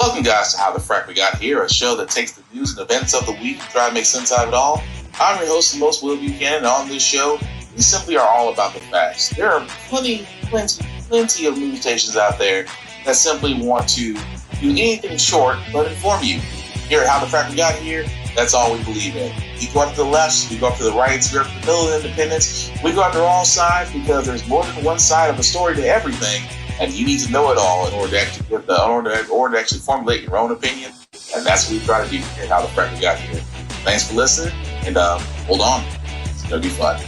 Welcome, guys, to How the Frack We Got Here, a show that takes the news and events of the week and try to make sense out of it all. I'm your host, the most Will Buchanan, and on this show, we simply are all about the facts. There are plenty of news stations out there that simply want to do anything short but inform you. Here at How the Frack We Got Here, that's all we believe in. We go up to the left, we go up to the right, we go up to the middle of independence. We go after all sides because there's more than one side of a story to everything. And you need to know it all in order to actually formulate your own opinion. And that's what we try to do here at How the Frack We Got Here. Thanks for listening, and hold on. It's going to be fun.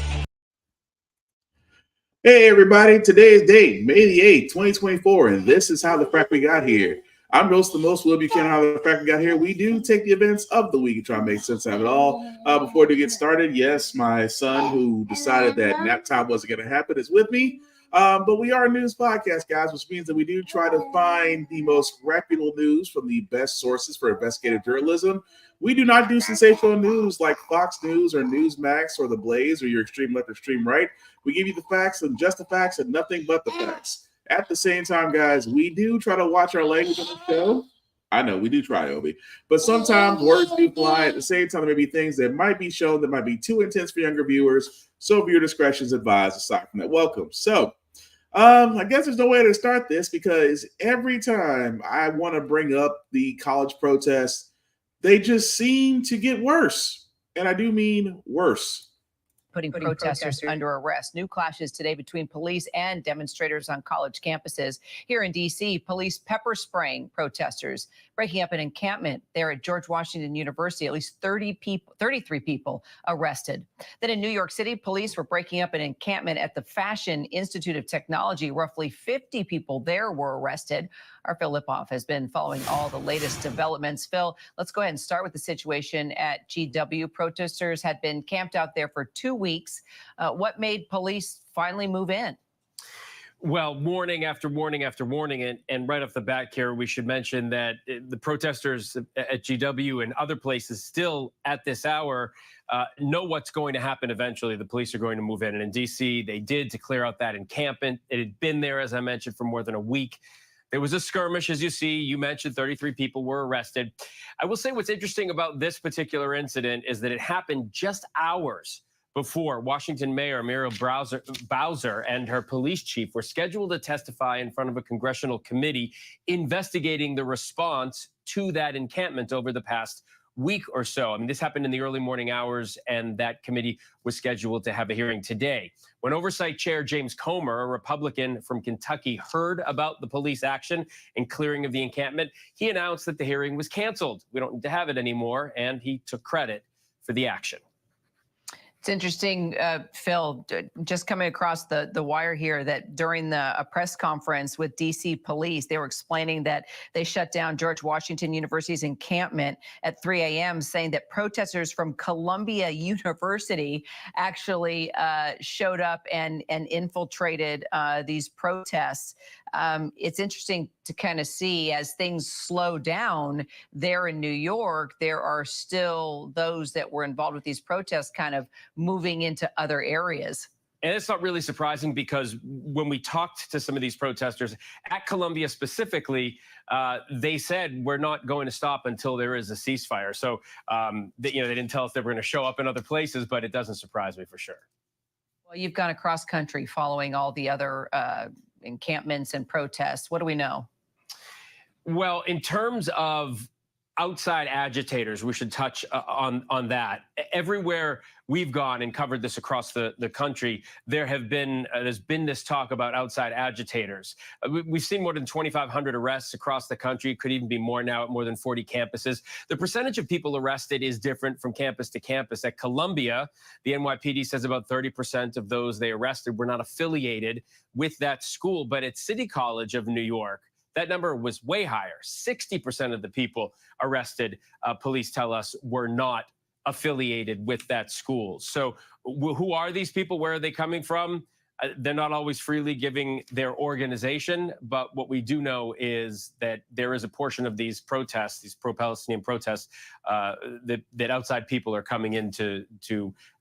Hey, everybody. Today's date, May the 8th, 2024, and this is How the Frack We Got Here. I'm host the most Will Buchanan. How the Frack We Got Here. We do take the events of the week and try to make sense out of it all. Before we get started, yes, my son who decided that nap time wasn't going to happen is with me. But we are a news podcast, guys, which means that we do try to find the most reputable news from the best sources for investigative journalism. We do not do sensational news like Fox News or Newsmax or The Blaze or your extreme left or extreme right. We give you the facts and just the facts and nothing but the facts. At the same time, guys, we do try to watch our language on the show. I know we do try, Obi, but sometimes words do fly. At the same time, there may be things that might be shown that might be too intense for younger viewers. So viewer discretion is advised. Aside from that, welcome. So I guess there's no way to start this because every time I want to bring up the college protests, they just seem to get worse. And I do mean worse. Putting protesters under arrest. New clashes today between police and demonstrators on college campuses. Here in D.C., police pepper spraying protesters, breaking up an encampment there at George Washington University. At least 33 people arrested. Then in New York City, police were breaking up an encampment at the Fashion Institute of Technology. Roughly 50 people there were arrested. Our Phil Lipoff has been following all the latest developments. Phil, let's go ahead and start with the situation at GW. Protesters had been camped out there for 2 weeks. What made police finally move in? Well, warning after warning after warning. And right off the bat, Kara, we should mention that the protesters at GW and other places still at this hour know what's going to happen eventually. The police are going to move in. And in D.C., they did to clear out that encampment. It had been there, as I mentioned, for more than a week. There was a skirmish, as you see. You mentioned 33 people were arrested. I will say what's interesting about this particular incident is that it happened just hours before Washington Mayor Muriel Bowser and her police chief were scheduled to testify in front of a congressional committee investigating the response to that encampment over the past week or so. I mean, this happened in the early morning hours, and that committee was scheduled to have a hearing today. When Oversight Chair James Comer, a Republican from Kentucky, heard about the police action and clearing of the encampment, he announced that the hearing was canceled. We don't need to have it anymore, and he took credit for the action. It's interesting, Phil, just coming across the wire here that during a press conference with D.C. police, they were explaining that they shut down George Washington University's encampment at 3 a.m., saying that protesters from Columbia University actually showed up and infiltrated these protests. It's interesting to kind of see as things slow down there in New York, there are still those that were involved with these protests kind of moving into other areas. And it's not really surprising because when we talked to some of these protesters at Columbia specifically, they said we're not going to stop until there is a ceasefire. So, they didn't tell us they were going to show up in other places, but it doesn't surprise me for sure. Well, you've gone across country following all the other encampments and protests. What do we know? Well, in terms of outside agitators, we should touch on that. Everywhere we've gone and covered this across the country, there's been this talk about outside agitators. We've seen more than 2,500 arrests across the country. Could even be more now at more than 40 campuses. The percentage of people arrested is different from campus to campus. At Columbia, the NYPD says about 30% of those they arrested were not affiliated with that school. But at City College of New York, that number was way higher. 60% of the people arrested, police tell us, were not affiliated with that school. So who are these people? Where are they coming from? They're not always freely giving their organization, but what we do know is that there is a portion of these protests, these pro-Palestinian protests, that outside people are coming in to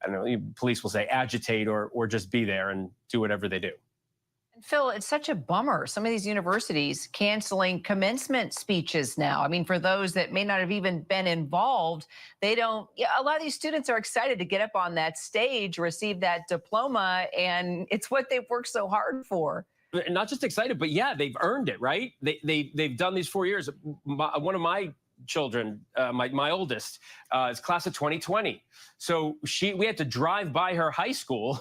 I don't know, police will say agitate or just be there and do whatever they do. Phil, it's such a bummer. Some of these universities canceling commencement speeches now. I mean, for those that may not have even been involved, they don't. Yeah, a lot of these students are excited to get up on that stage, receive that diploma, and it's what they've worked so hard for. Not just excited, but yeah, they've earned it, right? They've done these 4 years. One of my children, my oldest, is class of 2020. So we had to drive by her high school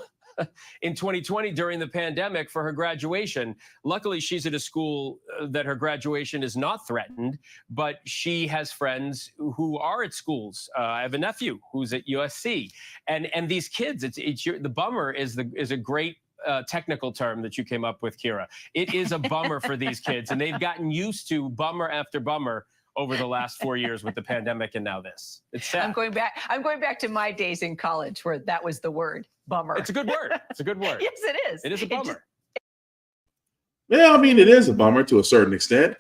in 2020 during the pandemic for her graduation. Luckily, she's at a school that her graduation is not threatened, but she has friends who are at schools. I have a nephew who's at USC, and these kids. The bummer is a great technical term that you came up with, Kira. It is a bummer for these kids, and they've gotten used to bummer after bummer over the last 4 years with the pandemic and now this. It's sad. I'm going back to my days in college where that was the word, bummer. It's a good word. It's a good word. Yes, it is. It is a bummer. Yeah, I mean, it is a bummer to a certain extent,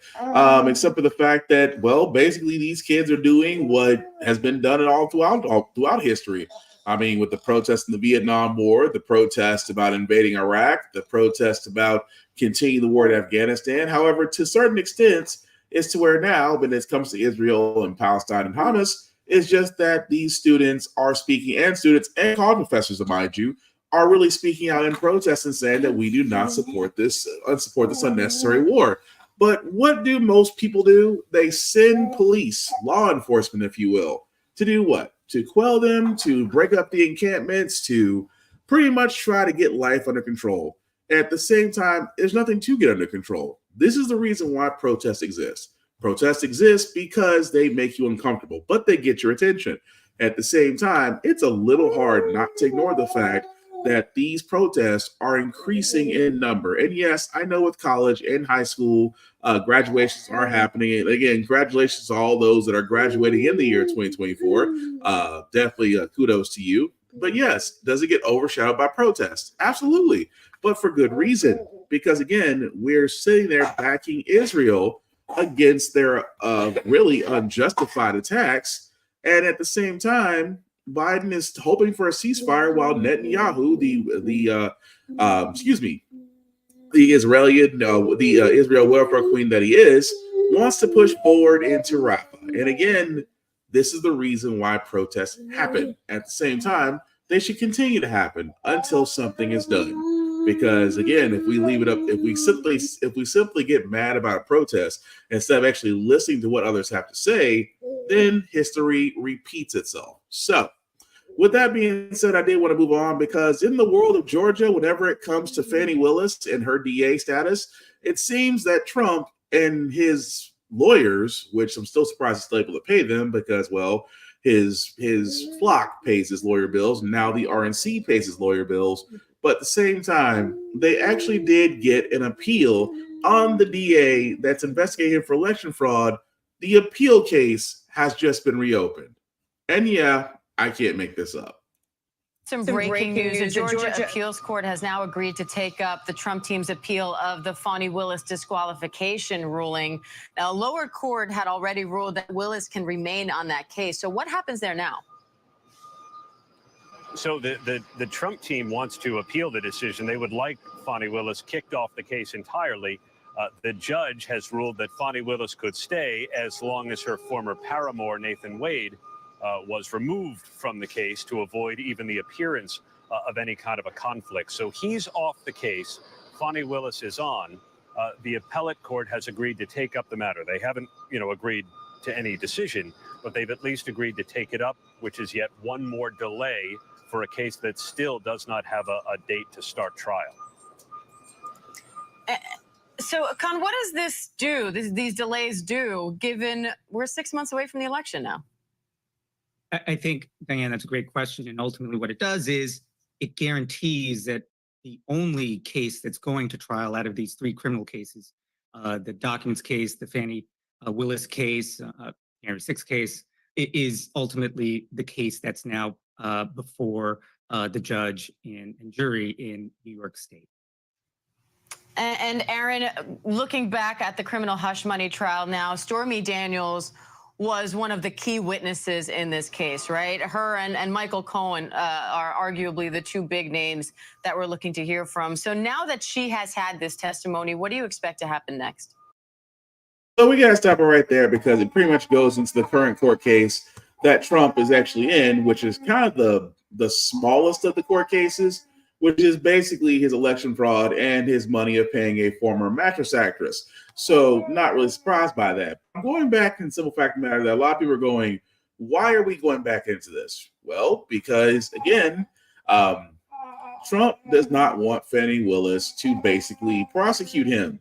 except for the fact that, well, basically these kids are doing what has been done all throughout history. I mean, with the protests in the Vietnam War, the protests about invading Iraq, the protests about continuing the war in Afghanistan. However, to certain extents, it's to where now, when it comes to Israel and Palestine and Hamas, it's just that these students are speaking, and students and college professors, mind you, are really speaking out in protest and saying that we do not support this unnecessary war. But what do most people do? They send police, law enforcement, if you will, to do what? To quell them, to break up the encampments, to pretty much try to get life under control. At the same time, there's nothing to get under control. This is the reason why protests exist. Protests exist because they make you uncomfortable, but they get your attention. At the same time, it's a little hard not to ignore the fact that these protests are increasing in number. And yes, I know with college and high school, graduations are happening. And again, congratulations to all those that are graduating in the year 2024. Definitely kudos to you. But yes, does it get overshadowed by protests? Absolutely. But for good reason. Because again, we're sitting there backing Israel against their really unjustified attacks. And at the same time, Biden is hoping for a ceasefire while Netanyahu, the Israel welfare queen that he is, wants to push forward into Rafah. And again, this is the reason why protests happen. At the same time, they should continue to happen until something is done. Because again, if we leave it up, if we simply get mad about a protest instead of actually listening to what others have to say, then history repeats itself. So, with that being said, I did want to move on because in the world of Georgia, whenever it comes to Fani Willis and her DA status, it seems that Trump and his lawyers, which I'm still surprised he's still able to pay them because, well, his flock pays his lawyer bills. And now the RNC pays his lawyer bills. But at the same time, they actually did get an appeal on the DA that's investigating him for election fraud. The appeal case has just been reopened. And yeah, I can't make this up. Some breaking news. The Georgia Appeals Court has now agreed to take up the Trump team's appeal of the Fani Willis disqualification ruling. Now, lower court had already ruled that Willis can remain on that case. So what happens there now? So the Trump team wants to appeal the decision. They would like Fani Willis kicked off the case entirely. The judge has ruled that Fani Willis could stay as long as her former paramour, Nathan Wade, was removed from the case to avoid even the appearance of any kind of a conflict. So he's off the case. Fani Willis is on. The appellate court has agreed to take up the matter. They haven't, agreed to any decision, but they've at least agreed to take it up, which is yet one more delay for a case that still does not have a date to start trial. So, Con, what does this do, these delays do, given we're 6 months away from the election now? I think, Diane, that's a great question. And ultimately what it does is it guarantees that the only case that's going to trial out of these three criminal cases, the documents case, the Fani Willis case, January 6th case, it is ultimately the case that's now before the judge and jury in New York State. And Aaron, looking back at the criminal hush money trial now, Stormy Daniels was one of the key witnesses in this case, right? Her and Michael Cohen are arguably the two big names that we're looking to hear from. So now that she has had this testimony, what do you expect to happen next? So we got to stop it right there because it pretty much goes into the current court case that Trump is actually in, which is kind of the smallest of the court cases, which is basically his election fraud and his money of paying a former mattress actress. So not really surprised by that. I'm going back in simple fact of the matter that a lot of people are going, why are we going back into this? Well, because again, Trump does not want Fani Willis to basically prosecute him.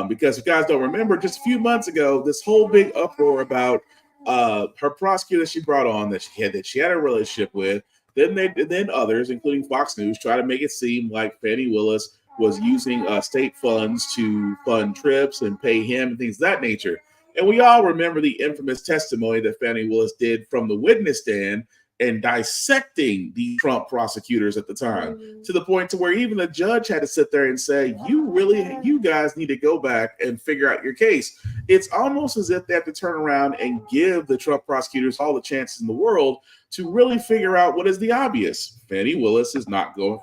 Because if you guys don't remember, just a few months ago, this whole big uproar about her prosecutor she brought on that she had a relationship with. Then others, including Fox News, try to make it seem like Fani Willis was using state funds to fund trips and pay him and things of that nature. And we all remember the infamous testimony that Fani Willis did from the witness stand and dissecting the Trump prosecutors at the time, to the point to where even the judge had to sit there and say, you guys need to go back and figure out your case. It's almost as if they have to turn around and give the Trump prosecutors all the chances in the world to really figure out what is the obvious. Fani Willis is not going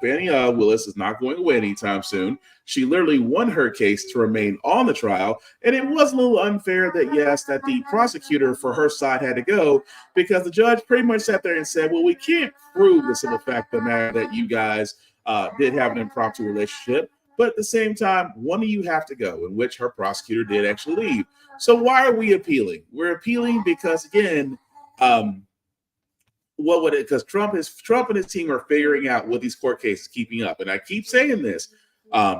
away anytime soon. She literally won her case to remain on the trial. And it was a little unfair that, yes, that the prosecutor for her side had to go, because the judge pretty much sat there and said, well, we can't prove the simple fact of the matter that you guys did have an impromptu relationship. But at the same time, one of you have to go, in which her prosecutor did actually leave. So why are we appealing? We're appealing because, again, because Trump and his team are figuring out what these court cases keeping up. And I keep saying this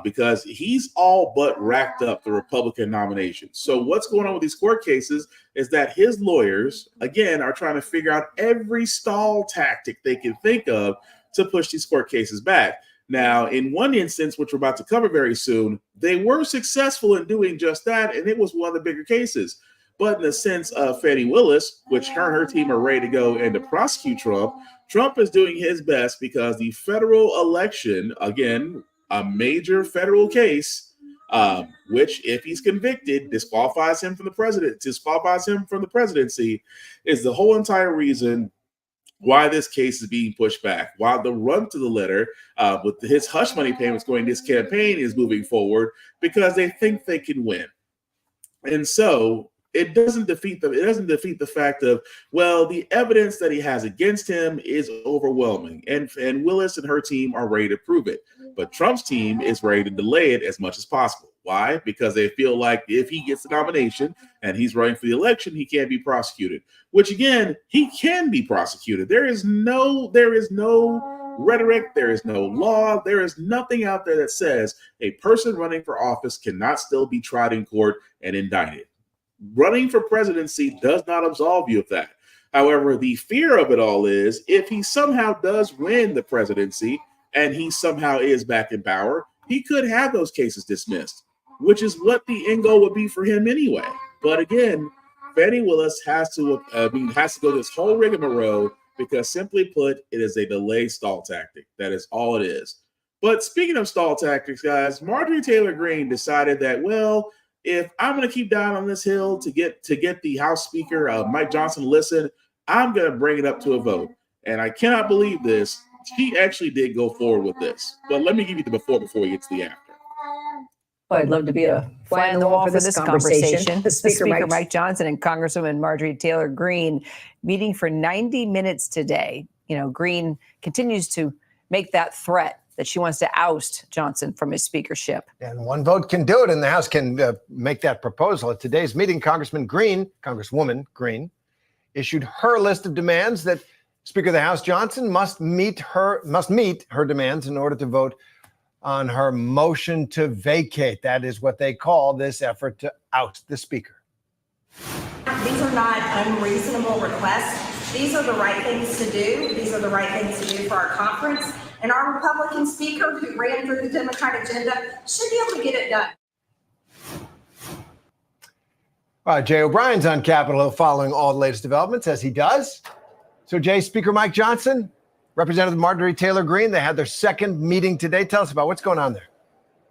because he's all but racked up the Republican nomination. So what's going on with these court cases is that his lawyers, again, are trying to figure out every stall tactic they can think of to push these court cases back. Now, in one instance, which we're about to cover very soon, they were successful in doing just that, and it was one of the bigger cases. But in the sense of Fani Willis, which her team are ready to go and to prosecute Trump, Trump is doing his best because the federal election, again, a major federal case, which, if he's convicted, disqualifies him from the presidency, is the whole entire reason why this case is being pushed back, while the run to the letter with his hush money payments going to his campaign is moving forward, because they think they can win. And so it doesn't defeat the fact of, well, the evidence that he has against him is overwhelming, and Willis and her team are ready to prove it. But Trump's team is ready to delay it as much as possible. Why? Because they feel like if he gets the nomination and he's running for the election, he can't be prosecuted. Which, again, he can be prosecuted. There is no rhetoric, there is no law, there is nothing out there that says a person running for office cannot still be tried in court and indicted. Running for presidency does not absolve you of that. However, the fear of it all is if he somehow does win the presidency and he somehow is back in power, he could have those cases dismissed, which is what the end goal would be for him anyway. But again, Fani Willis has to go this whole rigmarole because, simply put, it is a delay stall tactic. That is all it is. But speaking of stall tactics, guys, Marjorie Taylor Greene decided that, well, if I'm going to keep down on this hill to get the House Speaker, Mike Johnson, to listen, I'm going to bring it up to a vote. And I cannot believe this. She actually did go forward with this. But let me give you the before we get to the after. Well, I'd love to be a fly on the wall for this conversation. Speaker Mike Johnson and Congresswoman Marjorie Taylor Greene meeting for 90 minutes today. You know, Greene continues to make that threat that she wants to oust Johnson from his speakership. And one vote can do it, and the House can make that proposal. At today's meeting, Congresswoman Greene, issued her list of demands that Speaker of the House Johnson must meet her demands in order to vote on her motion to vacate. That is what they call this effort to oust the Speaker. These are not unreasonable requests. These are the right things to do. These are the right things to do for our conference. And our Republican Speaker, who ran for the Democrat agenda, should be able to get it done. All right, Jay O'Brien's on Capitol Hill following all the latest developments, as he does. So, Jay, Speaker Mike Johnson, Representative Marjorie Taylor Greene, they had their second meeting today. Tell us about what's going on there.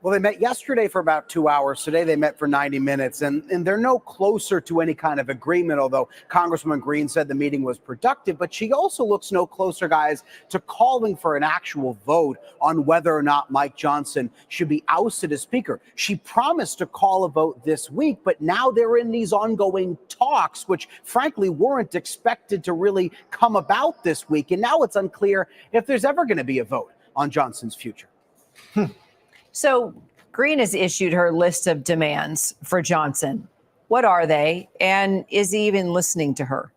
Well, they met yesterday for about 2 hours. Today they met for 90 minutes, and they're no closer to any kind of agreement, although Congresswoman Green said the meeting was productive. But she also looks no closer, guys, to calling for an actual vote on whether or not Mike Johnson should be ousted as Speaker. She promised to call a vote this week, but now they're in these ongoing talks, which frankly weren't expected to really come about this week. And now it's unclear if there's ever going to be a vote on Johnson's future. So Green has issued her list of demands for Johnson. What are they? And is he even listening to her?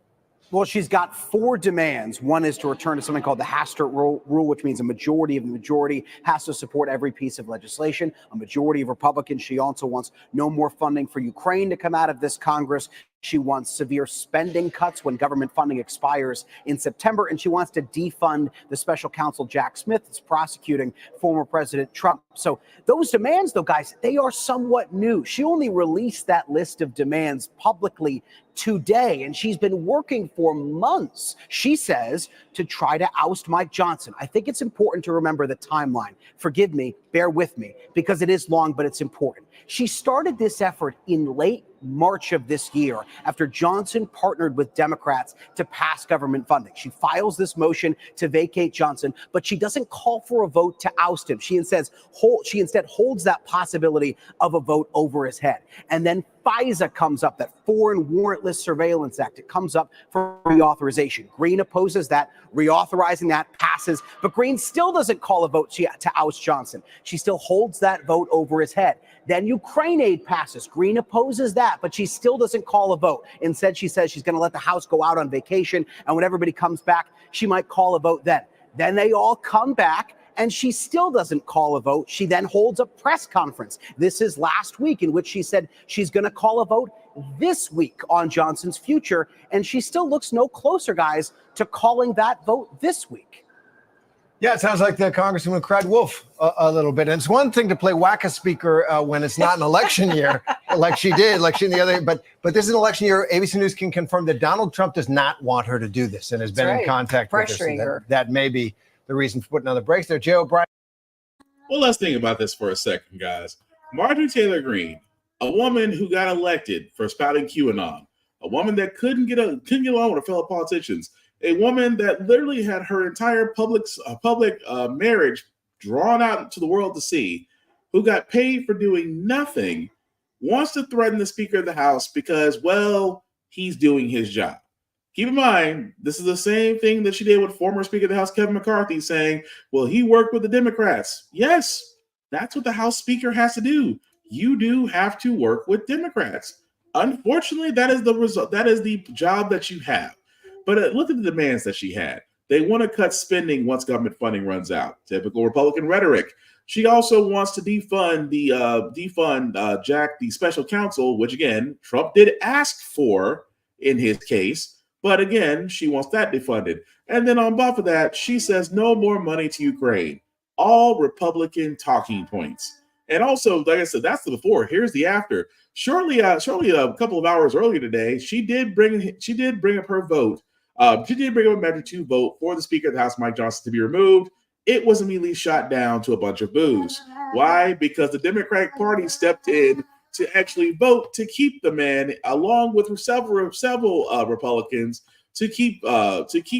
Well, she's got 4 demands. One is to return to something called the Hastert rule, which means a majority of the majority has to support every piece of legislation. A majority of Republicans. She also wants no more funding for Ukraine to come out of this Congress. She wants severe spending cuts when government funding expires in September. And she wants to defund the special counsel Jack Smith that's prosecuting former President Trump. So those demands, though, guys, they are somewhat new. She only released that list of demands publicly today, and she's been working for months, she says, to try to oust Mike Johnson. I think it's important to remember the timeline. Forgive me, bear with me, because it is long, but it's important. She started this effort in late March of this year after Johnson partnered with Democrats to pass government funding. She files this motion to vacate Johnson, but she doesn't call for a vote to oust him. She instead holds that possibility of a vote over his head. And then FISA comes up, that Foreign Warrantless Surveillance Act. It comes up for reauthorization. Green opposes that. Reauthorizing that passes, but Green still doesn't call a vote to oust Johnson. She still holds that vote over his head. Then Ukraine aid passes. Green opposes that, but she still doesn't call a vote. Instead, she says she's going to let the House go out on vacation, and when everybody comes back, she might call a vote then. Then they all come back, and she still doesn't call a vote. She then holds a press conference. This is last week, in which she said she's going to call a vote this week on Johnson's future, and she still looks no closer, guys, to calling that vote this week. Yeah, it sounds like the Congresswoman cried wolf a little bit. And it's one thing to play whack-a-speaker when it's not an election year, like she did, like she in the other. But this is an election year. ABC News can confirm that Donald Trump does not want her to do this and has been in contact with her. So that may be the reason for putting on the brakes there. Joe O'Brien. Well, let's think about this for a second, guys. Marjorie Taylor Greene, a woman who got elected for spouting QAnon, a woman that couldn't get along with her fellow politicians, a woman that literally had her entire public marriage drawn out to the world to see, who got paid for doing nothing, wants to threaten the Speaker of the House because, well, he's doing his job. Keep in mind, this is the same thing that she did with former Speaker of the House, Kevin McCarthy, saying, well, he worked with the Democrats. Yes, that's what the House Speaker has to do. You do have to work with Democrats. Unfortunately, that is the result. That is the job that you have. But look at the demands that she had. They want to cut spending once government funding runs out. Typical Republican rhetoric. She also wants to defund Jack, the special counsel, which again, Trump did ask for in his case. But again, she wants that defunded. And then on top of that, she says no more money to Ukraine. All Republican talking points. And also, like I said, that's the before. Here's the after. Shortly a couple of hours earlier today, she did bring up her vote. She did bring up a measure to vote for the Speaker of the House, Mike Johnson, to be removed. It was immediately shot down to a bunch of boos. Why? Because the Democratic Party stepped in to actually vote to keep the man, along with several Republicans, to keep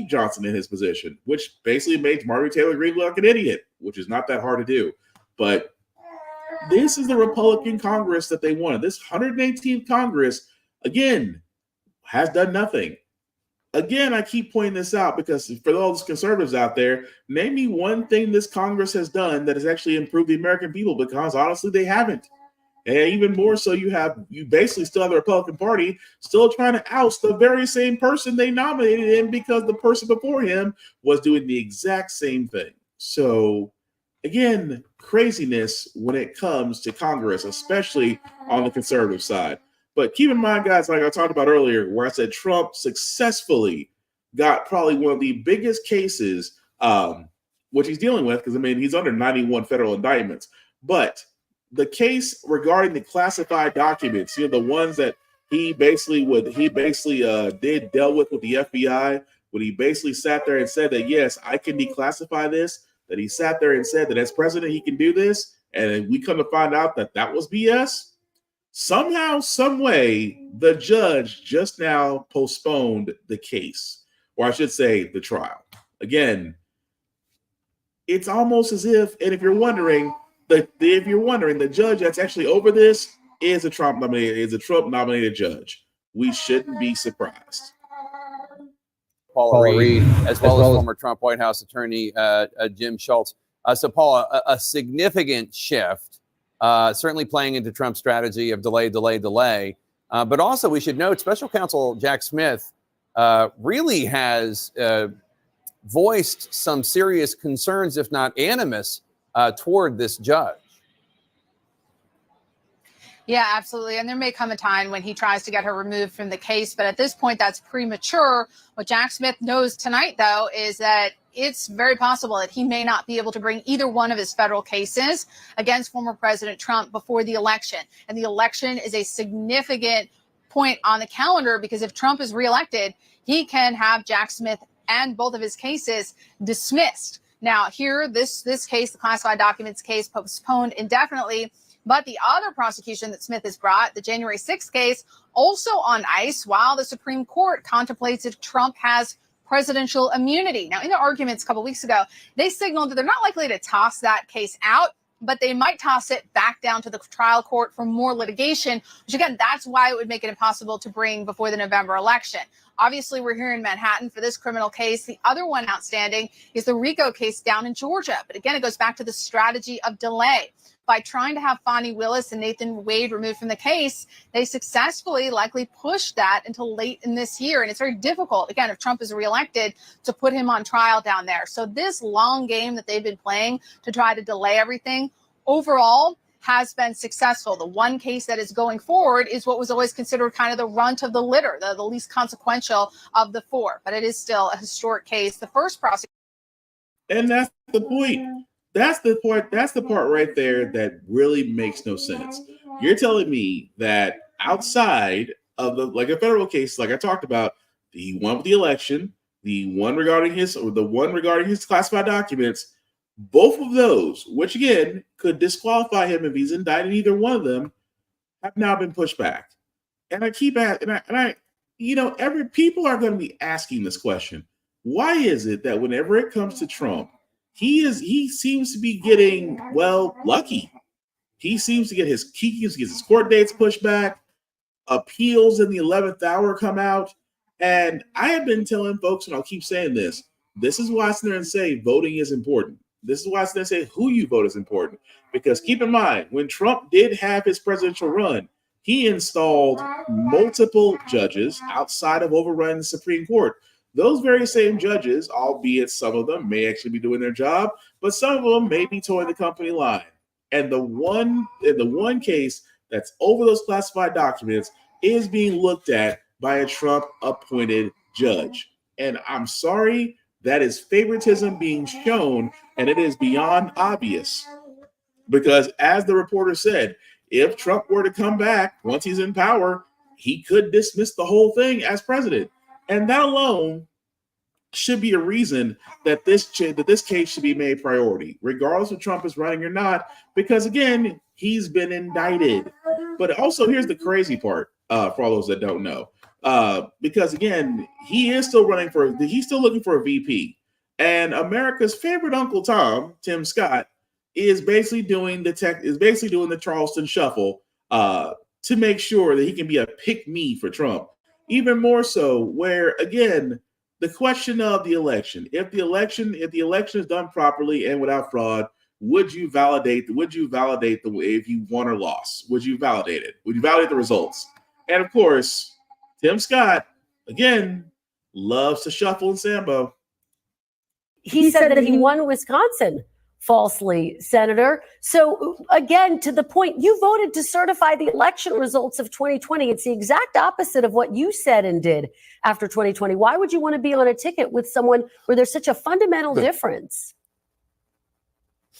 Johnson in his position, which basically made Marjorie Taylor Greene look like an idiot, which is not that hard to do. But this is the Republican Congress that they wanted. This 118th Congress, again, has done nothing. Again, I keep pointing this out because for all those conservatives out there, name me one thing this Congress has done that has actually improved the American people, because honestly, they haven't. And even more so, you basically still have the Republican Party still trying to oust the very same person they nominated him because the person before him was doing the exact same thing. So again, craziness when it comes to Congress, especially on the conservative side. But keep in mind, guys, like I talked about earlier, where I said Trump successfully got probably one of the biggest cases, which he's dealing with, because I mean, he's under 91 federal indictments. But the case regarding the classified documents, the ones that he basically dealt with the FBI, when he basically sat there and said that, yes, I can declassify this, that he sat there and said that as president, he can do this. and we come to find out that that was BS. Somehow, some way, the judge just now postponed the case, or I should say, the trial. Again, it's almost as if, and if you're wondering, the judge that's actually over this is a Trump nominated judge. We shouldn't be surprised. Paula Reed, as well as former Trump White House attorney Jim Schultz. So, Paula, a significant shift, certainly playing into Trump's strategy of delay. But also, we should note, Special Counsel Jack Smith really has voiced some serious concerns, if not animus, toward this judge. Yeah, absolutely. And there may come a time when he tries to get her removed from the case. But at this point, that's premature. What Jack Smith knows tonight, though, is that it's very possible that he may not be able to bring either one of his federal cases against former President Trump before the election. And the election is a significant point on the calendar, because if Trump is reelected, he can have Jack Smith and both of his cases dismissed. Now, here, this case, the classified documents case, postponed indefinitely. But the other prosecution that Smith has brought, the January 6th case, also on ice while the Supreme Court contemplates if Trump has presidential immunity. Now, in the arguments a couple weeks ago, they signaled that they're not likely to toss that case out, but they might toss it back down to the trial court for more litigation, which, again, that's why it would make it impossible to bring before the November election. Obviously, we're here in Manhattan for this criminal case. The other one outstanding is the RICO case down in Georgia. But again, it goes back to the strategy of delay. By trying to have Fani Willis and Nathan Wade removed from the case, they successfully likely pushed that until late in this year. And it's very difficult, again, if Trump is reelected, to put him on trial down there. So this long game that they've been playing to try to delay everything overall has been successful. The one case that is going forward is what was always considered kind of the runt of the litter, the least consequential of the four. But it is still a historic case. The first prosecution. And that's the point. That's the point. That's the part right there that really makes no sense. You're telling me that outside of a federal case, like I talked about, the one with the election, the one regarding his classified documents, both of those, which again could disqualify him if he's indicted in either one of them, have now been pushed back. And I keep asking, people are going to be asking this question: why is it that whenever it comes to Trump, he seems to be getting, lucky? He seems to get his court dates pushed back, appeals in the 11th hour come out. And I have been telling folks, and I'll keep saying this is why I sit there and say voting is important. This is why I sit there and say who you vote is important. Because keep in mind, when Trump did have his presidential run, he installed multiple judges outside of overrunning the Supreme Court. Those very same judges, albeit some of them may actually be doing their job, but some of them may be towing the company line. And the one case that's over those classified documents is being looked at by a Trump-appointed judge. And I'm sorry, that is favoritism being shown, and it is beyond obvious. Because as the reporter said, if Trump were to come back once he's in power, he could dismiss the whole thing as president. And that alone should be a reason that this case should be made priority, regardless if Trump is running or not, because again, he's been indicted. But also, here's the crazy part for all those that don't know, because again, he's still looking for a VP, and America's favorite Uncle Tom, Tim Scott, is basically doing the Charleston Shuffle to make sure that he can be a pick me for Trump. Even more so, where again, the question of the election, if the election is done properly and without fraud, would you validate if you won or lost? Would you validate it? Would you validate the results? And of course, Tim Scott, again, loves to shuffle and sambo. He said that he won Wisconsin falsely, Senator. So again, to the point, you voted to certify the election results of 2020. It's the exact opposite of what you said and did after 2020. Why would you want to be on a ticket with someone where there's such a fundamental difference?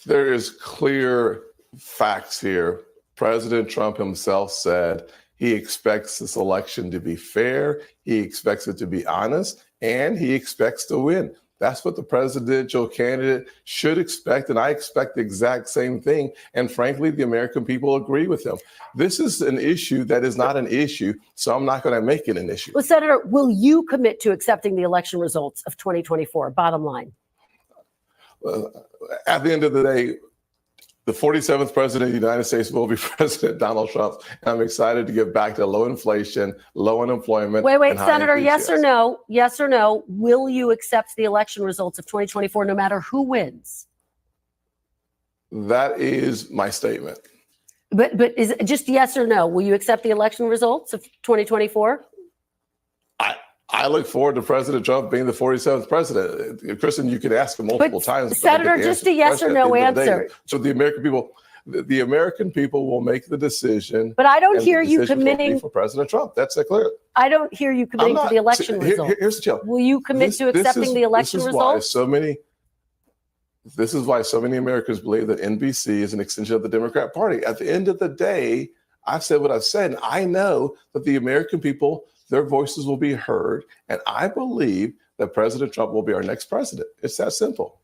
There is clear facts here. President Trump himself said he expects this election to be fair, he expects it to be honest, and he expects to win. That's what the presidential candidate should expect, and I expect the exact same thing. And frankly, the American people agree with him. This is an issue that is not an issue, so I'm not going to make it an issue. Well, Senator, will you commit to accepting the election results of 2024? Bottom line. At the end of the day, the 47th president of the United States will be President Donald Trump. And I'm excited to get back to low inflation, low unemployment. Wait, Senator, yes or no? Yes or no? Will you accept the election results of 2024 no matter who wins? That is my statement. But is it just yes or no? Will you accept the election results of 2024? I look forward to President Trump being the 47th president. Kristen, you could ask him multiple times. Senator, just a yes or no answer. So the American people will make the decision. But I don't hear you committing for President Trump. That's clear. I don't hear you committing to the election results. Here's the deal. Will you commit to accepting the election results? This is why so many Americans believe that NBC is an extension of the Democrat Party. At the end of the day, I've said what I've said, and I know that the American people, their voices will be heard, and I believe that President Trump will be our next president. It's that simple.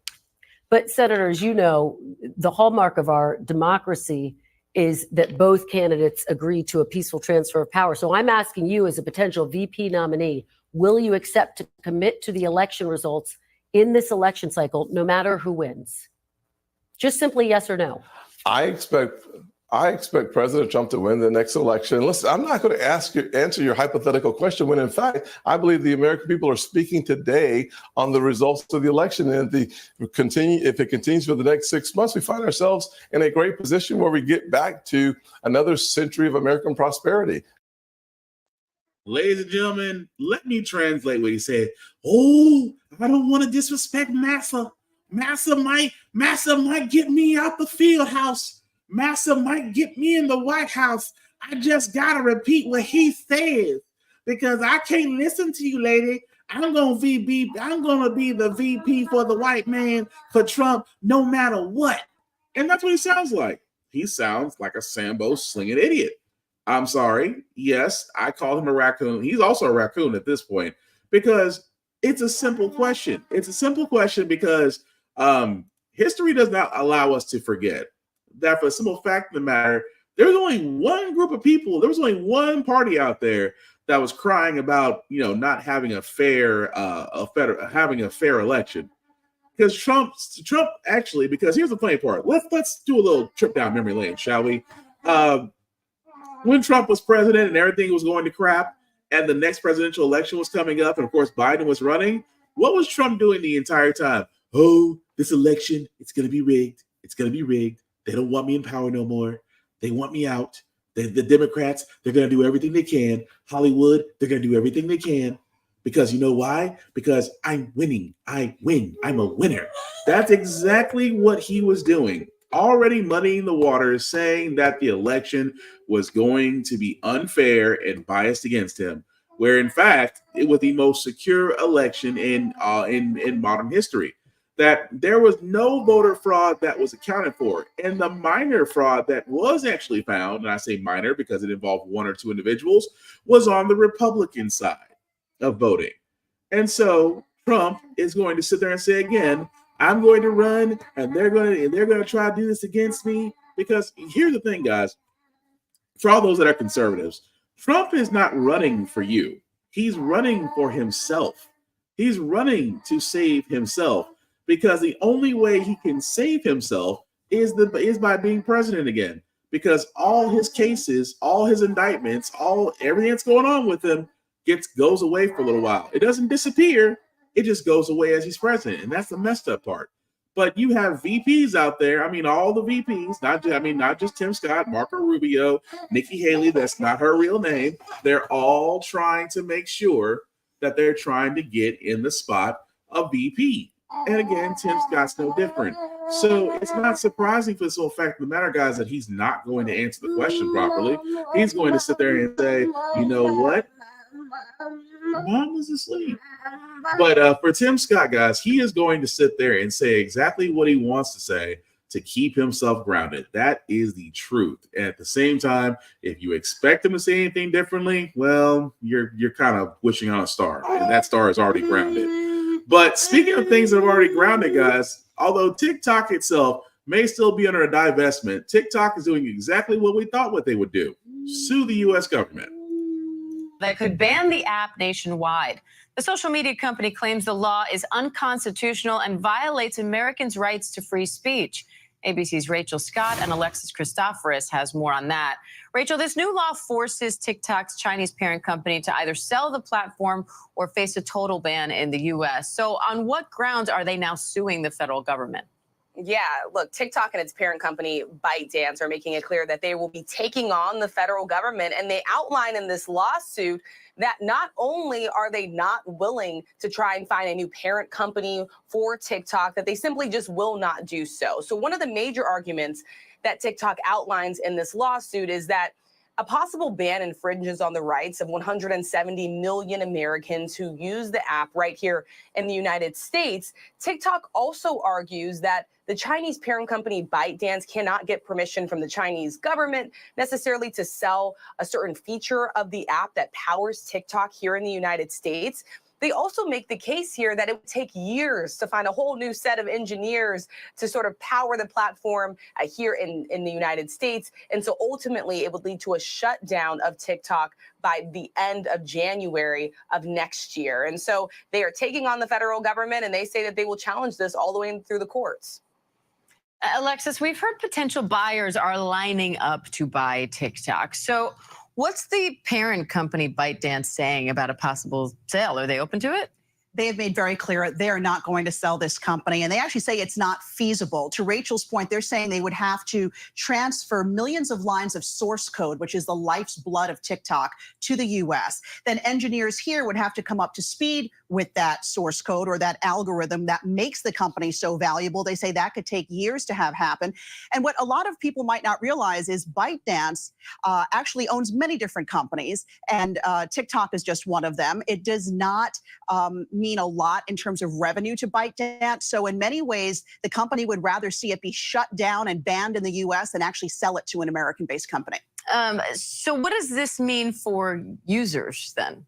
But Senator, as you know, the hallmark of our democracy is that both candidates agree to a peaceful transfer of power. So I'm asking you as a potential VP nominee, will you accept to commit to the election results in this election cycle, no matter who wins? Just simply yes or no. I expect President Trump to win the next election. Listen, I'm not going to answer your hypothetical question when, in fact, I believe the American people are speaking today on the results of the election. And if it continues for the next 6 months, we find ourselves in a great position where we get back to another century of American prosperity. Ladies and gentlemen, let me translate what he said. Oh, I don't want to disrespect Massa. Massa might get me out the field house. Massa might get me in the White House. I just got to repeat what he says because I can't listen to you, lady. I'm going to be the VP for the white man for Trump no matter what. And that's what he sounds like. He sounds like a Sambo slinging idiot. I'm sorry. Yes, I call him a raccoon. He's also a raccoon at this point because it's a simple question. It's a simple question because history does not allow us to forget that for the simple fact of the matter, there's only one group of people, there was only one party out there that was crying about, not having a fair election. Because Trump actually, because here's the funny part. Let's do a little trip down memory lane, shall we? When Trump was president and everything was going to crap, and the next presidential election was coming up, and of course Biden was running, what was Trump doing the entire time? Oh, this election, it's going to be rigged. It's going to be rigged. They don't want me in power no more. They want me out. The Democrats, they're going to do everything they can. Hollywood, they're going to do everything they can. Because you know why? Because I'm winning. I win. I'm a winner. That's exactly what he was doing. Already muddying the waters, saying that the election was going to be unfair and biased against him, where in fact it was the most secure election in modern history. That there was no voter fraud that was accounted for. And the minor fraud that was actually found, and I say minor because it involved one or two individuals, was on the Republican side of voting. And so Trump is going to sit there and say again, I'm going to run and they're going to try to do this against me. Because here's the thing, guys, for all those that are conservatives, Trump is not running for you. He's running for himself. He's running to save himself. Because the only way he can save himself is by being president again. Because all his cases, all his indictments, everything that's going on with him goes away for a little while. It doesn't disappear. It just goes away as he's president. And that's the messed up part. But you have VPs out there. I mean, all the VPs, not just Tim Scott, Marco Rubio, Nikki Haley. That's not her real name. They're all trying to make sure that they're trying to get in the spot of VP. And again, Tim Scott's no different. So it's not surprising for the sole fact of the matter, guys, that he's not going to answer the question properly. He's going to sit there and say, you know what? Mom was asleep. But for Tim Scott, guys, he is going to sit there and say exactly what he wants to say to keep himself grounded. That is the truth. And at the same time, if you expect him to say anything differently, well, you're kind of wishing on a star. And that star is already grounded. But speaking of things that are already grounded, guys, although TikTok itself may still be under a divestment, TikTok is doing exactly what we thought what they would do: sue the U.S. government. That could ban the app nationwide. The social media company claims the law is unconstitutional and violates Americans' rights to free speech. ABC's Rachel Scott and Alexis Christoforous has more on that. Rachel, this new law forces TikTok's Chinese parent company to either sell the platform or face a total ban in the U.S. So on what grounds are they now suing the federal government? Yeah, look, TikTok and its parent company, ByteDance, are making it clear that they will be taking on the federal government. And they outline in this lawsuit that not only are they not willing to try and find a new parent company for TikTok, that they simply just will not do so. So one of the major arguments that TikTok outlines in this lawsuit is that a possible ban infringes on the rights of 170 million Americans who use the app right here in the United States. TikTok also argues that the Chinese parent company ByteDance cannot get permission from the Chinese government necessarily to sell a certain feature of the app that powers TikTok here in the United States. They also make the case here that it would take years to find a whole new set of engineers to sort of power the platform here in the United States. And so ultimately, it would lead to a shutdown of TikTok by the end of January of next year. And so they are taking on the federal government, and they say that they will challenge this all the way through the courts. Alexis, we've heard potential buyers are lining up to buy TikTok. So what's the parent company ByteDance saying about a possible sale? Are they open to it? They have made very clear they are not going to sell this company. And they actually say it's not feasible. To Rachel's point, they're saying they would have to transfer millions of lines of source code, which is the life's blood of TikTok, to the US. Then engineers here would have to come up to speed with that source code or that algorithm that makes the company so valuable. They say that could take years to have happen. And what a lot of people might not realize is ByteDance actually owns many different companies, and TikTok is just one of them. It does not mean a lot in terms of revenue to ByteDance. So in many ways, the company would rather see it be shut down and banned in the US than actually sell it to an American-based company. So what does this mean for users then?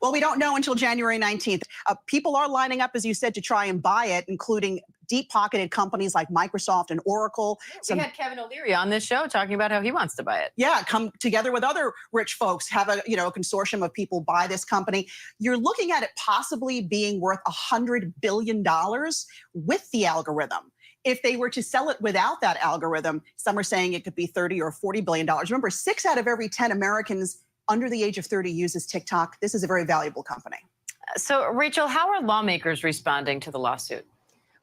Well, we don't know until January 19th. People are lining up, as you said, to try and buy it, including deep-pocketed companies like Microsoft and Oracle. We had Kevin O'Leary on this show talking about how he wants to buy it. Yeah, come together with other rich folks, have a consortium of people buy this company. You're looking at it possibly being worth $100 billion with the algorithm. If they were to sell it without that algorithm, some are saying it could be $30 or $40 billion. Remember, 6 out of every 10 Americans under the age of 30 uses TikTok. This is a very valuable company. So, Rachel, how are lawmakers responding to the lawsuit?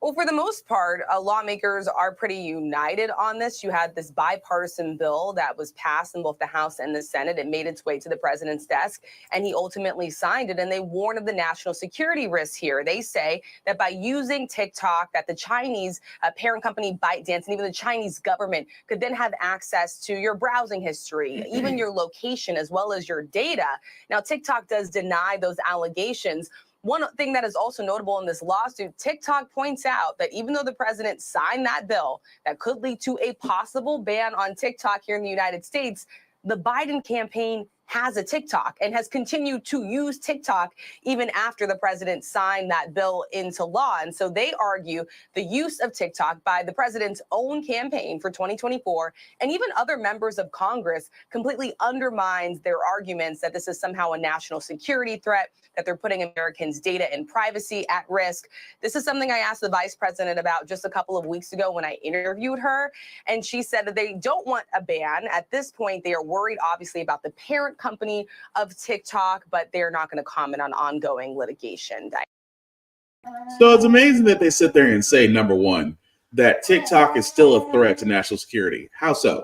Well, for the most part, lawmakers are pretty united on this. You had this bipartisan bill that was passed in both the House and the Senate. It made its way to the president's desk, and he ultimately signed it. And they warn of the national security risks here. They say that by using TikTok, that the Chinese parent company ByteDance and even the Chinese government could then have access to your browsing history, even your location, as well as your data. Now, TikTok does deny those allegations. One thing that is also notable in this lawsuit, TikTok points out that even though the president signed that bill that could lead to a possible ban on TikTok here in the United States, the Biden campaign has a TikTok and has continued to use TikTok even after the president signed that bill into law. And so they argue the use of TikTok by the president's own campaign for 2024 and even other members of Congress completely undermines their arguments that this is somehow a national security threat, that they're putting Americans' data and privacy at risk. This is something I asked the vice president about just a couple of weeks ago when I interviewed her, and she said that they don't want a ban. At this point, they are worried, obviously, about the parent company of TikTok, but they're not going to comment on ongoing litigation. So it's amazing that they sit there and say, number one, that TikTok is still a threat to national security. How so?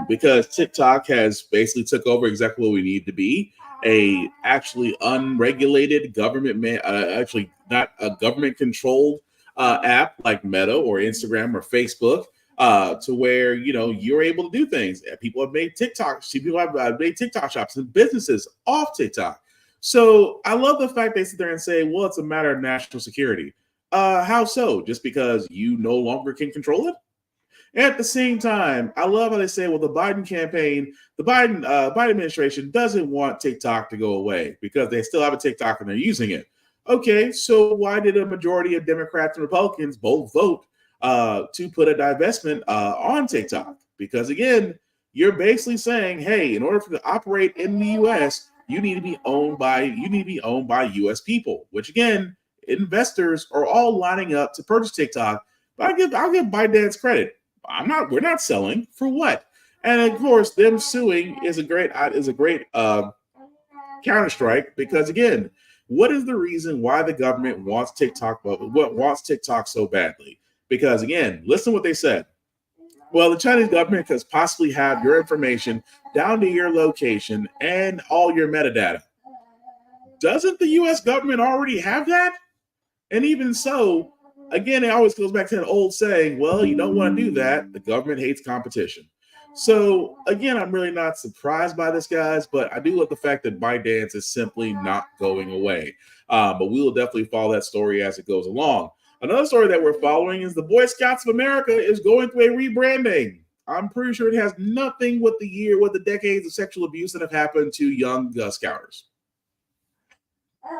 Because TikTok has basically took over exactly what we need to be, a actually unregulated government, actually not a government-controlled app like Meta or Instagram or Facebook, to where, you're able to do things. People have made TikToks. People have made TikTok shops and businesses off TikTok. So I love the fact they sit there and say, well, it's a matter of national security. How so? Just because you no longer can control it? At the same time, I love how they say, well, the Biden campaign, the Biden administration doesn't want TikTok to go away because they still have a TikTok and they're using it. Okay, so why did a majority of Democrats and Republicans both vote to put a divestment on TikTok? Because again, you're basically saying, hey, in order for to operate in the U.S., you need to be owned by U.S. people. Which again, investors are all lining up to purchase TikTok. But I'll give ByteDance credit. We're not selling for what? And of course, them suing is a great counter strike, because again, what is the reason why the government wants TikTok so badly? Because again, listen to what they said. Well, the Chinese government could possibly have your information down to your location and all your metadata. Doesn't the US government already have that? And even so, again, it always goes back to an old saying, well, you don't want to do that. The government hates competition. So again, I'm really not surprised by this, guys, but I do love the fact that ByteDance is simply not going away. But we will definitely follow that story as it goes along. Another story that we're following is the Boy Scouts of America is going through a rebranding. I'm pretty sure it has nothing with the decades of sexual abuse that have happened to young Scouters.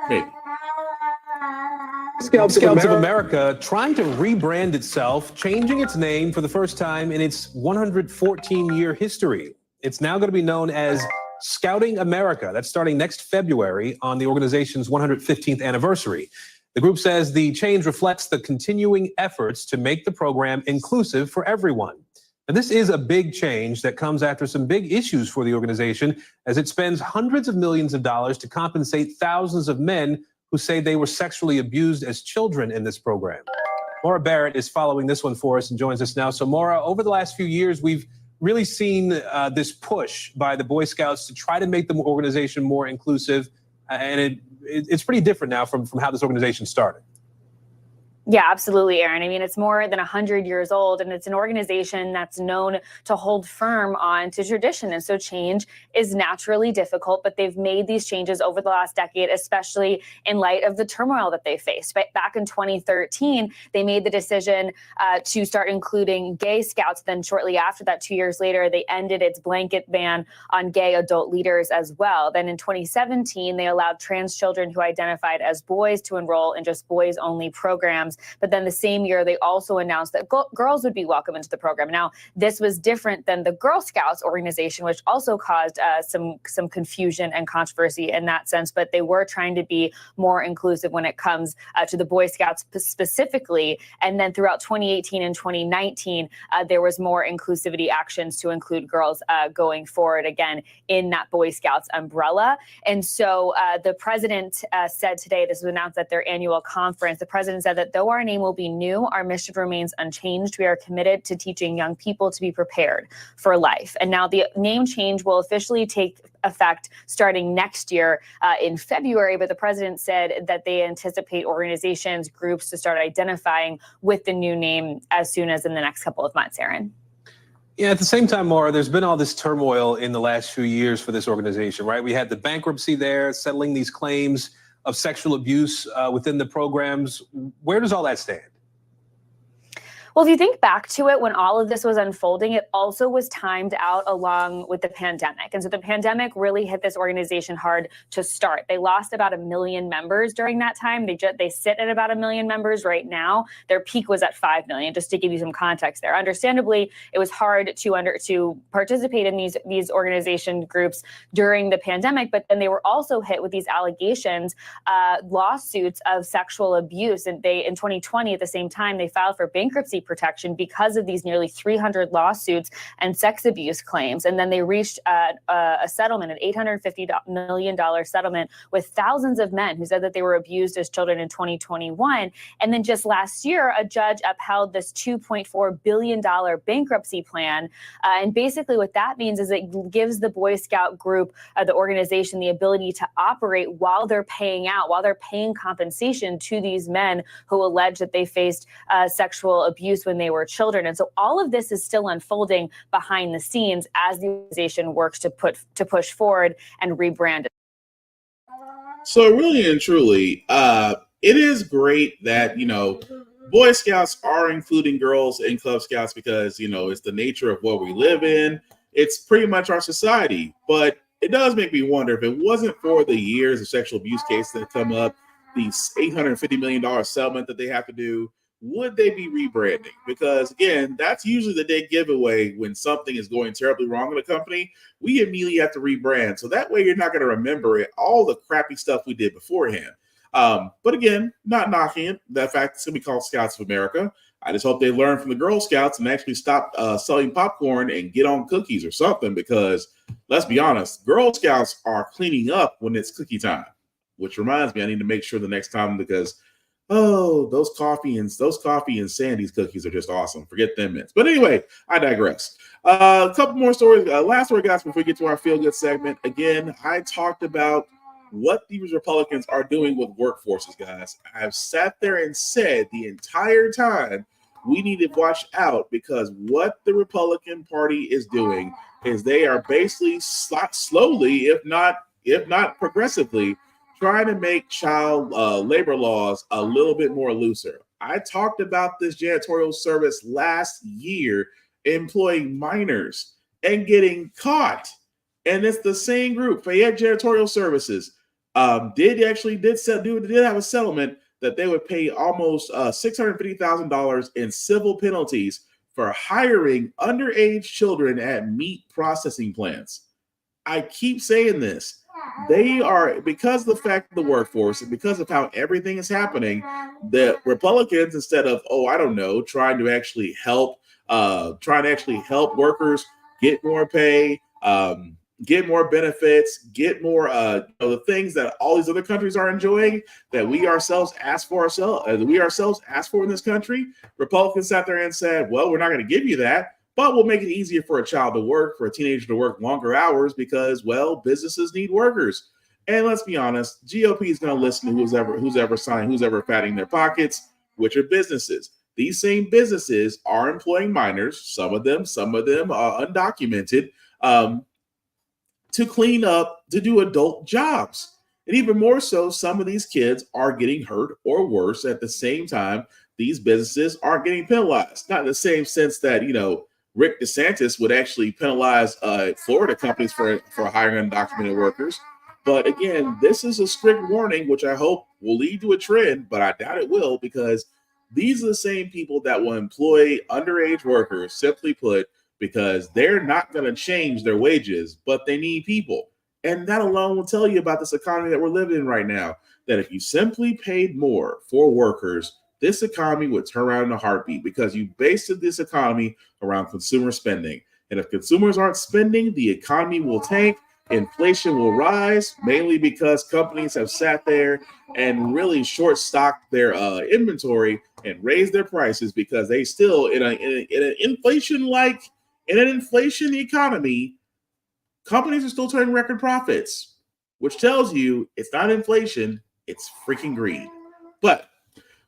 Maybe. Scouts of America trying to rebrand itself, changing its name for the first time in its 114-year history. It's now going to be known as Scouting America. That's starting next February on the organization's 115th anniversary. The group says the change reflects the continuing efforts to make the program inclusive for everyone. And this is a big change that comes after some big issues for the organization, as it spends hundreds of millions of dollars to compensate thousands of men who say they were sexually abused as children in this program. Maura Barrett is following this one for us and joins us now. So Maura, over the last few years, we've really seen this push by the Boy Scouts to try to make the organization more inclusive. And it's pretty different now from how this organization started. Yeah, absolutely, Aaron. I mean, it's more than 100 years old, and it's an organization that's known to hold firm on to tradition. And so change is naturally difficult, but they've made these changes over the last decade, especially in light of the turmoil that they faced. But back in 2013, they made the decision to start including gay scouts. Then shortly after that, 2 years later, they ended its blanket ban on gay adult leaders as well. Then in 2017, they allowed trans children who identified as boys to enroll in just boys-only programs. But then the same year, they also announced that girls would be welcome into the program. Now, this was different than the Girl Scouts organization, which also caused some confusion and controversy in that sense. But they were trying to be more inclusive when it comes to the Boy Scouts specifically. And then throughout 2018 and 2019, there was more inclusivity actions to include girls going forward again in that Boy Scouts umbrella. And so the president said today, this was announced at their annual conference, the president said that though our name will be new, our mission remains unchanged. We are committed to teaching young people to be prepared for life. And now the name change will officially take effect starting next year in February. But the president said that they anticipate organizations, groups to start identifying with the new name as soon as in the next couple of months, Aaron. Yeah, at the same time, Maura, there's been all this turmoil in the last few years for this organization, right? We had the bankruptcy there, settling these claims of sexual abuse within the programs. Where does all that stand? Well, if you think back to it, when all of this was unfolding, it also was timed out along with the pandemic. And so the pandemic really hit this organization hard to start. They lost about 1 million members during that time. They sit at about 1 million members right now. Their peak was at 5 million, just to give you some context there. Understandably, it was hard to participate in these organization groups during the pandemic, but then they were also hit with these allegations, lawsuits of sexual abuse. And in 2020, at the same time, they filed for bankruptcy protection because of these nearly 300 lawsuits and sex abuse claims. And then they reached a settlement, an $850 million settlement with thousands of men who said that they were abused as children in 2021. And then just last year, a judge upheld this $2.4 billion bankruptcy plan. And basically what that means is it gives the Boy Scout group, the organization, the ability to operate while they're paying compensation to these men who allege that they faced sexual abuse when they were children. And so all of this is still unfolding behind the scenes as the organization works to push forward and rebrand it. So really and truly, it is great that, Boy Scouts are including girls in Club Scouts because, it's the nature of what we live in. It's pretty much our society. But it does make me wonder, if it wasn't for the years of sexual abuse cases that come up, $850 million settlement that they have to do, would they be rebranding? Because again, that's usually the dead giveaway when something is going terribly wrong in a company. We immediately have to rebrand. So that way you're not going to remember all the crappy stuff we did beforehand. But again, not knocking it. The fact it's going to be called Scouts of America. I just hope they learn from the Girl Scouts and actually stop selling popcorn and get on cookies or something, because let's be honest, Girl Scouts are cleaning up when it's cookie time, which reminds me, I need to make sure the next time, because those coffee and Sandy's cookies are just awesome. Forget them mints. But anyway, I digress. A couple more stories. Last story, guys, before we get to our feel good segment. Again, I talked about what these Republicans are doing with workforces, guys. I've sat there and said the entire time we need to watch out, because what the Republican Party is doing is they are basically slowly, if not progressively, trying to make child labor laws a little bit more looser. I talked about this janitorial service last year employing minors and getting caught. And it's the same group, Fayette Janitorial Services, did have a settlement that they would pay almost $650,000 in civil penalties for hiring underage children at meat processing plants. I keep saying this. They are, because of the fact of the workforce and because of how everything is happening, the Republicans, instead of, trying to actually help workers get more pay, get more benefits, get more the things that all these other countries are enjoying, that we ourselves asked for in this country. Republicans sat there and said, well, we're not going to give you that, but we'll make it easier for a child to work, for a teenager to work longer hours, because, well, businesses need workers. And let's be honest, GOP is going to listen to who's ever fatting their pockets, which are businesses. These same businesses are employing minors, some of them undocumented, to clean up, to do adult jobs. And even more so, some of these kids are getting hurt or worse. At the same time, these businesses aren't getting penalized. Not in the same sense that, Rick DeSantis would actually penalize Florida companies for hiring undocumented workers. But again, this is a strict warning, which I hope will lead to a trend, but I doubt it will, because these are the same people that will employ underage workers, simply put, because they're not going to change their wages, but they need people. And that alone will tell you about this economy that we're living in right now, that if you simply paid more for workers, this economy would turn around in a heartbeat, because you based this economy around consumer spending. And if consumers aren't spending, the economy will tank, inflation will rise, mainly because companies have sat there and really short-stocked their inventory and raised their prices, because they still, in an inflation economy, companies are still turning record profits, which tells you it's not inflation, it's freaking greed. But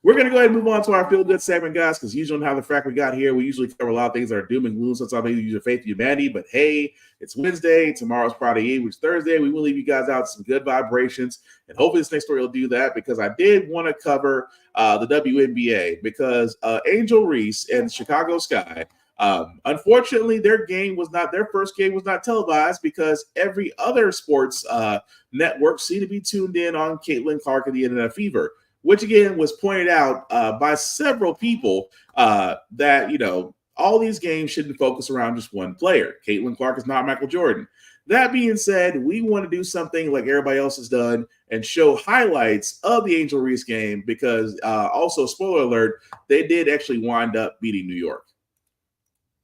we're going to go ahead and move on to our feel good segment, guys, because usually on How the Frack We Got Here, we usually cover a lot of things that are doom and gloom. Sometimes we use your faith in humanity, but hey, it's Wednesday. Tomorrow's Friday Eve, which is Thursday. We will leave you guys out some good vibrations, and hopefully this next story will do that, because I did want to cover the WNBA, because Angel Reese and Chicago Sky, unfortunately, their first game was not televised, because every other sports network seemed to be tuned in on Caitlin Clark and the Internet Fever, which again was pointed out by several people that, all these games shouldn't focus around just one player. Caitlin Clark is not Michael Jordan. That being said, we want to do something like everybody else has done and show highlights of the Angel Reese game, because also, spoiler alert, they did actually wind up beating New York.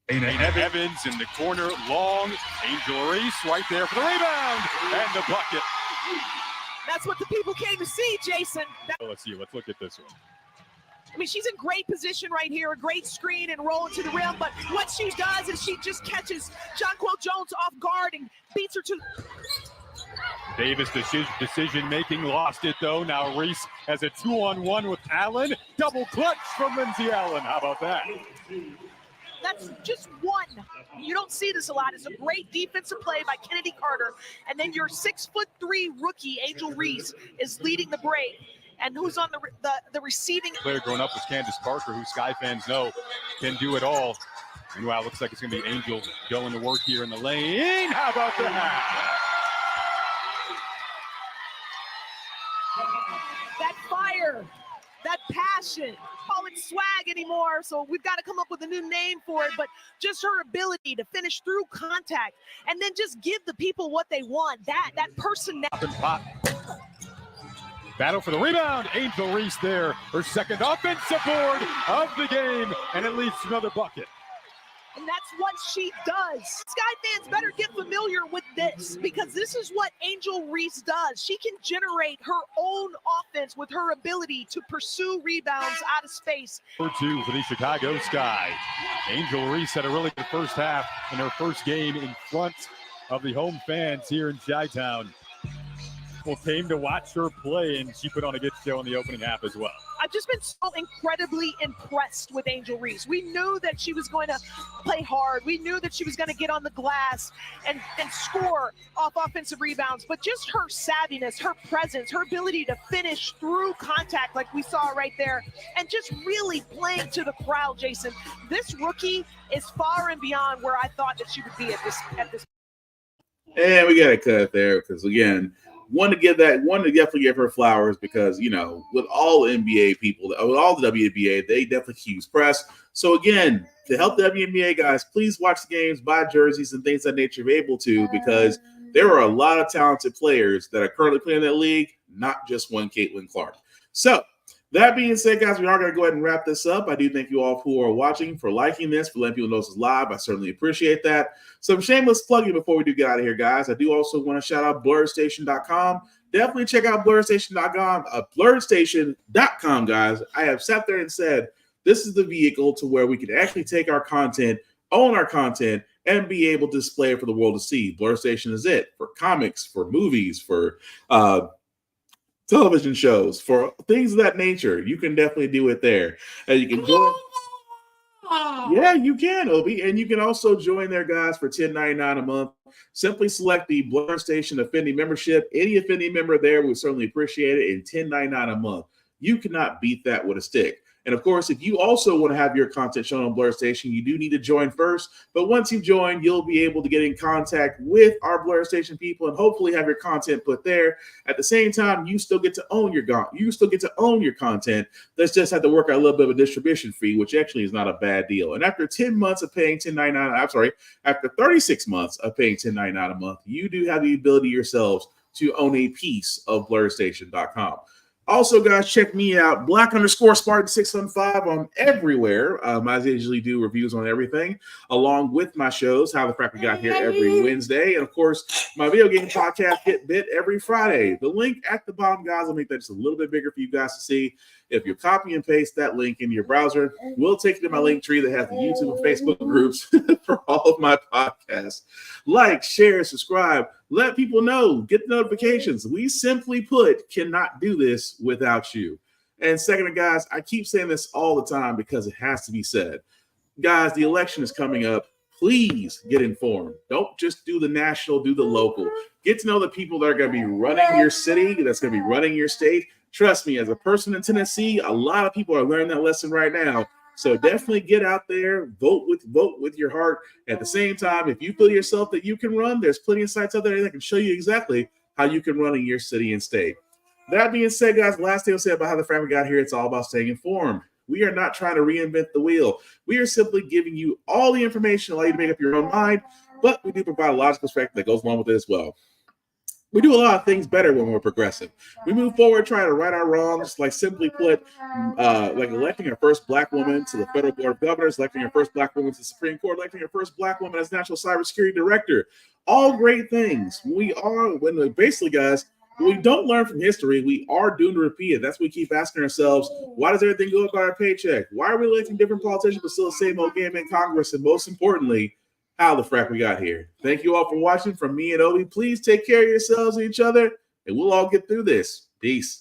Evans in the corner, long. Angel Reese right there for the rebound and the bucket. That's what the people came to see, Jason. Let's see. Let's look at this one. I mean, she's in great position right here, a great screen and roll into the rim. But what she does is she just catches Jonquel Jones off guard and beats her to. Davis decision-making, lost it though. Now Reese has a 2-on-1 with Allen. Double clutch from Lindsay Allen. How about that? That's just one. You don't see this a lot. It's a great defensive play by Kennedy Carter. And then your 6'3" rookie, Angel Reese, is leading the break. And who's on the receiving? Player growing up with Candace Parker, who Sky fans know can do it all. Meanwhile, looks like it's going to be Angel going to work here in the lane. How about that? that fire, that passion. Call it swag anymore, so we've got to come up with a new name for it, but just her ability to finish through contact and then just give the people what they want, that personality. Battle for the rebound. Angel Reese there, her second offensive board of the game, and it leads to another bucket. And that's what she does. Sky fans better get familiar with this, because this is what Angel Reese does. She can generate her own offense with her ability to pursue rebounds out of space. For two for the Chicago Sky. Angel Reese had a really good first half in her first game in front of the home fans here in Chi-Town. People came to watch her play, and she put on a good show in the opening half as well. I've just been so incredibly impressed with Angel Reese. We knew that she was going to play hard. We knew that she was going to get on the glass and score off offensive rebounds. But just her savviness, her presence, her ability to finish through contact like we saw right there, and just really playing to the crowd, Jason. This rookie is far and beyond where I thought that she would be at this. And we got to cut it there because, again, one to definitely give her flowers because, you know, with all the NBA people, with all the WNBA, they definitely use press. So, again, to help the WNBA guys, please watch the games, buy jerseys and things of that nature if you're able to, because there are a lot of talented players that are currently playing in that league, not just one Caitlin Clark. So, that being said, guys, we are going to go ahead and wrap this up. I do thank you all who are watching for liking this, for letting people know this is live. I certainly appreciate that. Some shameless plugging before we do get out of here, guys. I do also want to shout out blurredstation.com. Definitely check out blurredstation.com, blurredstation.com, guys. I have sat there and said, this is the vehicle to where we can actually take our content, own our content, and be able to display it for the world to see. Blur Station is it for comics, for movies, for television shows, for things of that nature. You can definitely do it there. And you can join. Yeah, you can, Obi. And you can also join there, guys, for $10.99 a month. Simply select the Blur Station Affinity membership. Any Affinity member there would certainly appreciate it. And $10.99 a month. You cannot beat that with a stick. And of course, if you also want to have your content shown on Blur Station, you do need to join first. But once you join, you'll be able to get in contact with our Blur Station people and hopefully have your content put there. At the same time, you still get to own your content. Let's just have to work out a little bit of a distribution fee, which actually is not a bad deal. And after 10 months of paying after 36 months of paying $10.99 a month, you do have the ability yourselves to own a piece of BlurStation.com. Also, guys, check me out, Black_Spartan615 on everywhere. I usually do reviews on everything, along with my shows, How the Frack We Got Here every Wednesday. And, of course, my video game podcast, Hit Bit, every Friday. The link at the bottom, guys, I'll make that just a little bit bigger for you guys to see. If you copy and paste that link in your browser, we'll take you to my link tree that has the YouTube and Facebook groups for all of my podcasts. Like, share, subscribe, let people know, get the notifications. We simply put cannot do this without you. And second, guys, I keep saying this all the time because it has to be said. Guys, the election is coming up. Please get informed. Don't just do the national, do the local. Get to know the people that are going to be running your city, that's going to be running your state. Trust me, as a person in Tennessee, a lot of people are learning that lesson right now. So definitely get out there, vote with your heart. At the same time, if you feel yourself that you can run, there's plenty of sites out there that can show you exactly how you can run in your city and state. That being said, guys, last thing I'll say about How the Frack We Got Here, it's all about staying informed. We are not trying to reinvent the wheel. We are simply giving you all the information, allow you to make up your own mind, but we do provide a logical perspective that goes along with it as well. We do a lot of things better when we're progressive. We move forward trying to right our wrongs, like simply put, like electing our first Black woman to the Federal Board of Governors, electing our first Black woman to the Supreme Court, electing our first Black woman as National Cybersecurity Director. All great things. Basically, guys, when we don't learn from history, we are doomed to repeat it. That's what we keep asking ourselves. Why does everything go up by our paycheck? Why are we electing different politicians but still the same old game in Congress? And most importantly, how the frack we got here. Thank you all for watching. From me and Obi, please take care of yourselves and each other, and we'll all get through this. Peace.